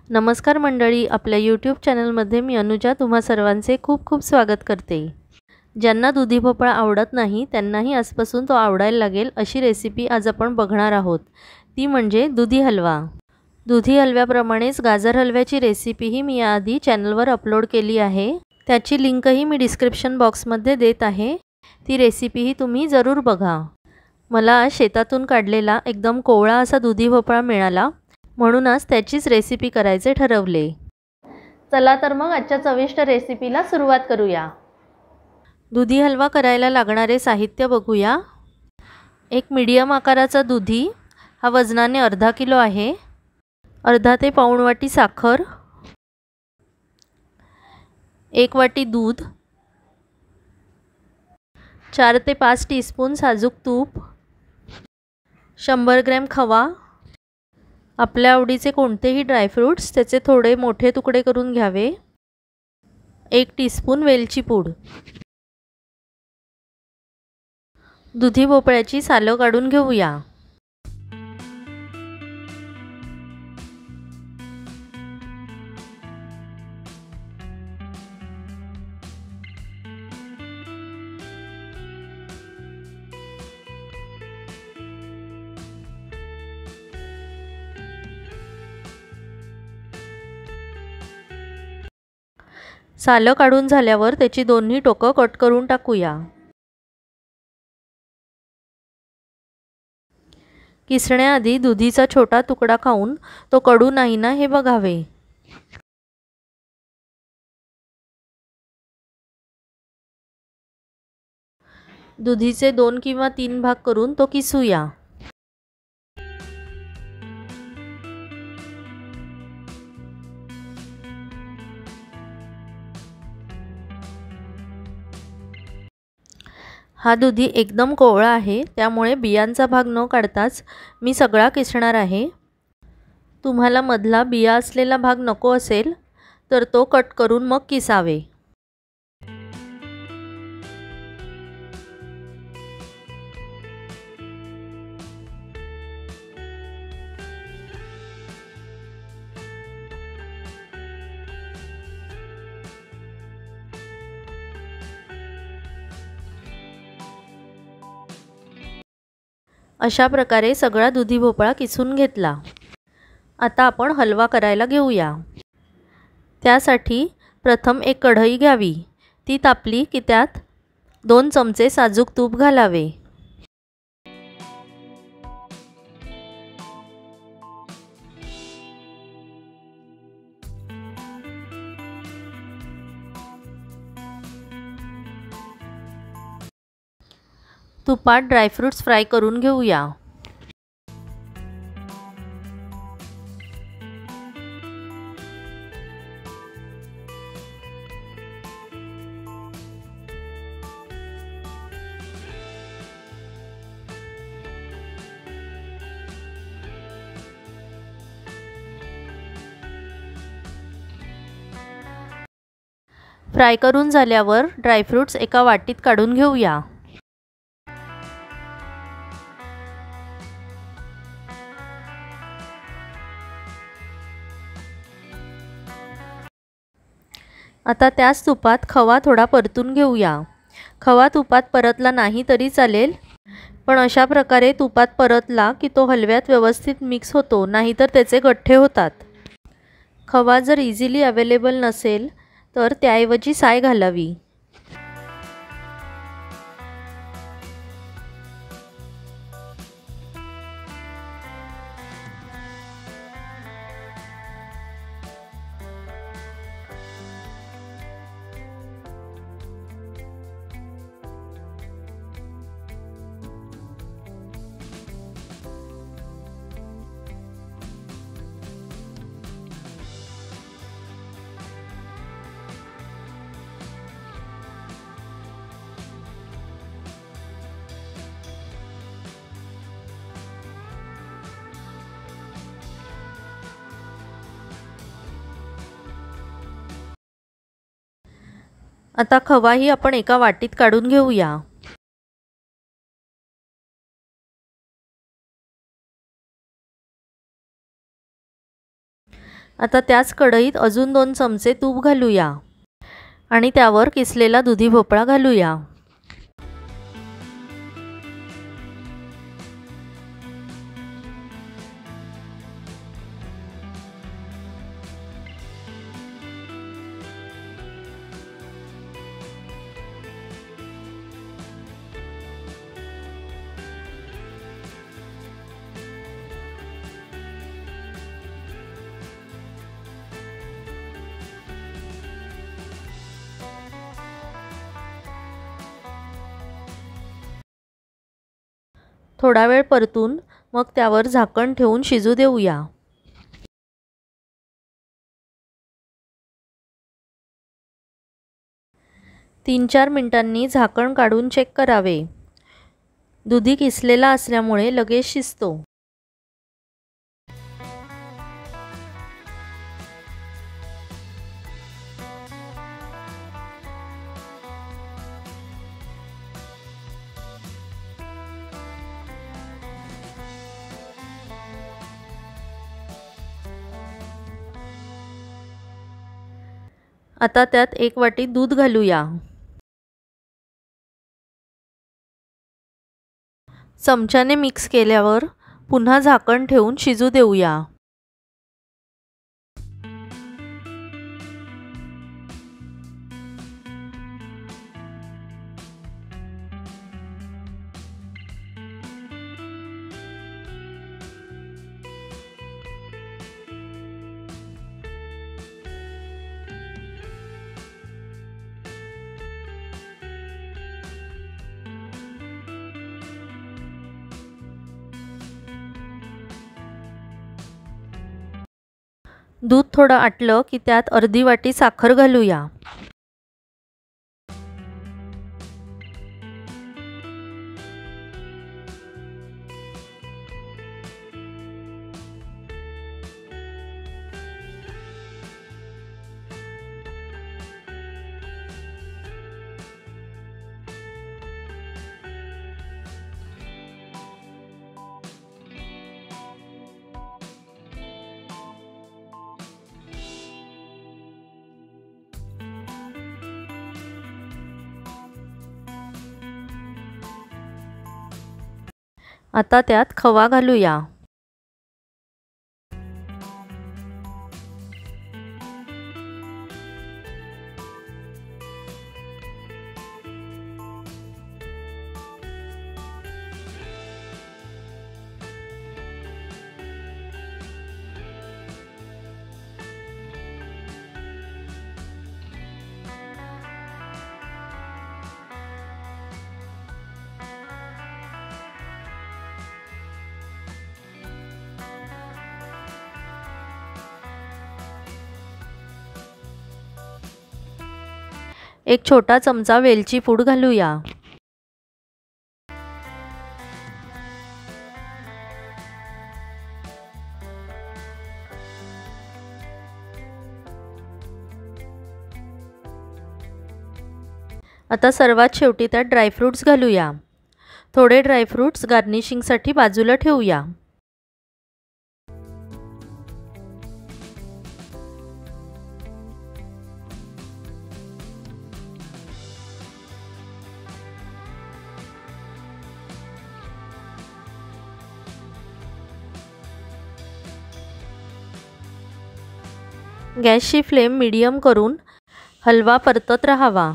नमस्कार मंडळी, आपल्या यूट्यूब चॅनलमध्ये मी अनुजा तुम्हा सर्वांचे खूप खूप स्वागत करते। ज्यांना दुधी भोपळा आवडत नाही त्यांनाही आजपासून तो आवडायला लागेल अशी रेसिपी आज आपण बघणार आहोत। ती म्हणजे दुधी हलवा। दुधी हलव्याप्रमाणेच गाजर हलव्याची रेसिपीही मी याआधी चॅनलवर अपलोड केली आहे। त्याची लिंकही मी डिस्क्रिप्शन बॉक्समध्ये देत आहे। ती रेसिपीही तुम्ही जरूर बघा। मला शेतातून काढलेला एकदम कोवळा असा दुधी भोपळा मिळाला, म्हणूनच त्याचीच रेसिपी करायचे ठरवले। चला तर मग आजच्या चविष्ट रेसिपीला सुरुवात करूया। दुधी हलवा करायला लागणारे साहित्य बघूया। एक मीडियम आकाराचा दुधी, हा वजनाने अर्धा किलो आहे। अर्धा ते पाऊण वाटी साखर, 1 वाटी दूध, 4 ते 5 टीस्पून साजूक तूप, 100 ग्रॅम खवा, आपल्या आवडीचे कोणतेही ड्रायफ्रूट्स त्याचे थोडे मोठे तुकडे करून घ्यावे, 1 टीस्पून वेलची पूड। दुधी भोपळ्याची सालं काढून घेऊया। सालं काढून झाल्यावर त्याची दोन्ही टोकं कट करून टाकूया। किसण्याआधी दुधीचा छोटा तुकडा खाऊन तो कडू नाही ना हे बघावे। दुधीचे 2 किंवा 3 भाग करून तो किसूया। हा दुधी एकदम कोवळा आहे, त्यामुळे बियांचा भाग न काढताच मी सगळा किसणार आहे। तुम्हाला मधला बिया असलेला भाग नको असेल तर तो कट करून मग किसावे। अशा प्रकारे सगळा दुधी भोपळा किसून घेतला। आता आपण हलवा करायला घेऊया। त्यासाठी प्रथम एक कढई घ्यावी। ती तापली की त्यात 2 चमचे साजूक तूप घालावे। तुपात ड्रायफ्रूट्स फ्राय करून घेऊया। फ्राय करून झाल्यावर ड्रायफ्रूट्स एका वाटीत काढून घेऊया। आता त्याच तुपात खवा थोडा परतून घेऊया। खवा तुपात परतला नाही तरी चालेल, पण अशा प्रकारे तुपात परतला की तो हलव्यात व्यवस्थित मिक्स होतो, नाहीतर त्याचे गठ्ठे होतात। खवा जर इझिली अवेलेबल नसेल तर त्याऐवजी साय घालावी। आता खवाही आपण एका वाटीत काढून घेऊया। आता त्याच कढईत अजून 2 चमचे तूप घालूया आणि त्यावर किसलेला दुधी भोपळा घालूया। थोडा वेळ परतून मग त्यावर झाकण ठेवून शिजू देऊया। 3-4 मिनिटांनी झाकण काढून चेक करावे। दुधी किसलेला असल्यामुळे लगेच शिजतो। आता त्यात 1 वाटी दूध घालूया। चमच्याने मिक्स केल्यावर पुन्हा झाकण ठेवून शिजू देऊया। दूध थोडं आटलं की त्यात अर्धी वाटी साखर घालूया। आता त्यात खवा घालूया। एक छोटा चमचा वेलची पूड घालूया। आता सर्वात शेवटी त्यात ड्रायफ्रूट्स घालूया। थोडे ड्रायफ्रूट्स गार्निशिंगसाठी बाजूला ठेवूया। गॅसची फ्लेम मीडियम करून हलवा परतत राहावा।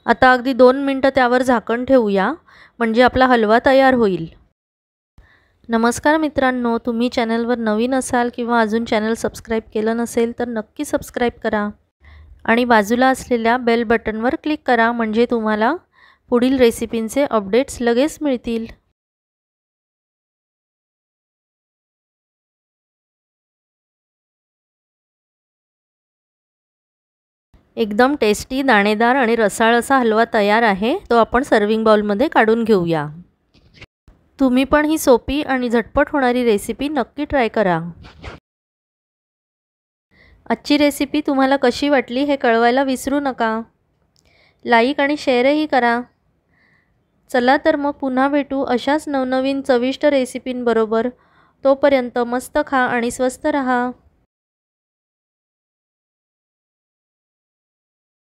आता अगदी 2 मिनिटं त्यावर झाकण ठेवूया म्हणजे आपला हलवा तयार होईल। नमस्कार मित्रांनो, तुम्ही चॅनलवर नवीन असाल किंवा अजून चॅनल सबस्क्राइब केलं नसेल तर नक्की सबस्क्राइब करा आणि बाजूला असलेल्या बेल बटनवर क्लिक करा म्हणजे तुम्हाला पुढील रेसिपींचे अपडेट्स लगेच मिळतील। एकदम टेस्टी, दाणेदार आणि रसाळ असा हलवा तयार आहे। तो आपण सर्विंग बाउलमध्ये काढून घेऊया। तुम्ही पण ही सोपी आणि झटपट होणारी रेसिपी नक्की ट्राय करा। आजची रेसिपी तुम्हाला कशी वाटली हे कळवायला विसरू नका। लाईक आणि शेअरही करा। चला तर मग पुन्हा भेटू अशाच नवनवीन चविष्ट रेसिपींबरोबर. तोपर्यंत मस्त खा आणि स्वस्त रहा.